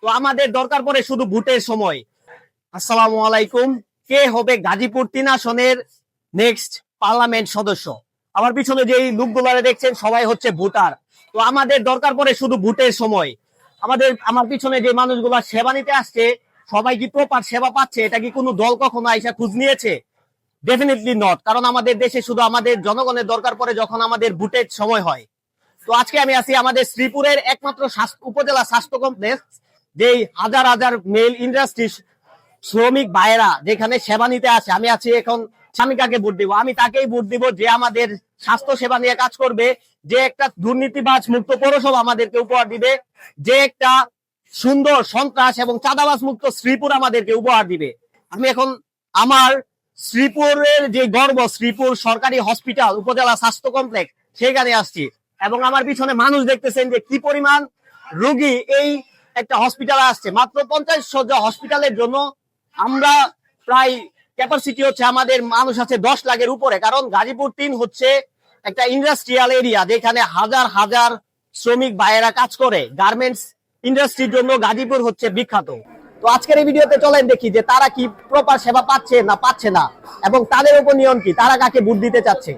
তো আমাদের দরকার পড়ে শুধু ভোটের সময়। আসসালামু আলাইকুম। কে হবে গাজীপুর 3 আসনের নেক্সট পার্লামেন্ট সদস্য? আমার পিছনে যে লোকগুলারে দেখছেন সবাই হচ্ছে ভোটার। তো আমাদের দরকার পড়ে শুধু ভোটের সময়। আমার পিছনে যে মানুষগুলা সেবা নিতে আসছে, সবাই কি প্রপার সেবা পাচ্ছে? এটা কি কোনো দল কখনো আইসা খোঁজ নিয়েছে? Definitely not. কারণ আমাদের দেশে শুধু আমাদের জনগণের দরকার পড়ে যখন আমাদের ভোটের সময় হয়। তো আজকে আমি আছি আমাদের শ্রীপুরের একমাত্র উপজেলা স্বাস্থ্য কমপ্লেক্স, যেই হাজার হাজার মেল ইন্ডাস্ট্রি শ্রমিক ভাইয়েরা যেখানে সেবা নিতে আসে। আমি আছি এখন, আমি কাকে ভোট দিব? আমি তাকেই ভোট দিব যে আমাদের স্বাস্থ্য সেবা নিয়ে কাজ করবে, যে একটা দুর্নীতিবাজ মুক্ত পৌরসভা আমাদেরকে উপহার দিবে, যে একটা সুন্দর সন্ত্রাস এবং চাঁদাবাজ মুক্ত শ্রীপুর আমাদেরকে উপহার দিবে। আমি এখন আমার শ্রীপুরের যে গর্ব, শ্রীপুর সরকারি হসপিটাল উপজেলা স্বাস্থ্য কমপ্লেক্স, সেখানে আসছি। এবং আমার পিছনে মানুষ দেখতেছেন যে কি পরিমাণ রোগী এই একটা হসপিটালে আসছে। মাত্র 50 শয্যা হসপিটালের জন্য আমরা প্রায় ক্যাপাসিটি হচ্ছে আমাদের মানুষ আছে 10 লাখের উপরে। কারণ গাজীপুর 3 হচ্ছে একটা ইন্ডাস্ট্রিয়াল এরিয়া, যেখানে হাজার হাজার শ্রমিক ভাইয়েরা কাজ করে। গার্মেন্টস ইন্ডাস্ট্রির জন্য গাজীপুর হচ্ছে বিখ্যাত। তো আজকের এই ভিডিওতে চলেন দেখি যে তারা কি প্রপার সেবা পাচ্ছে না পাচ্ছে না, এবং তাদের উপর নিয়ম কি, তারা কাকে ভোট দিতে চাচ্ছে।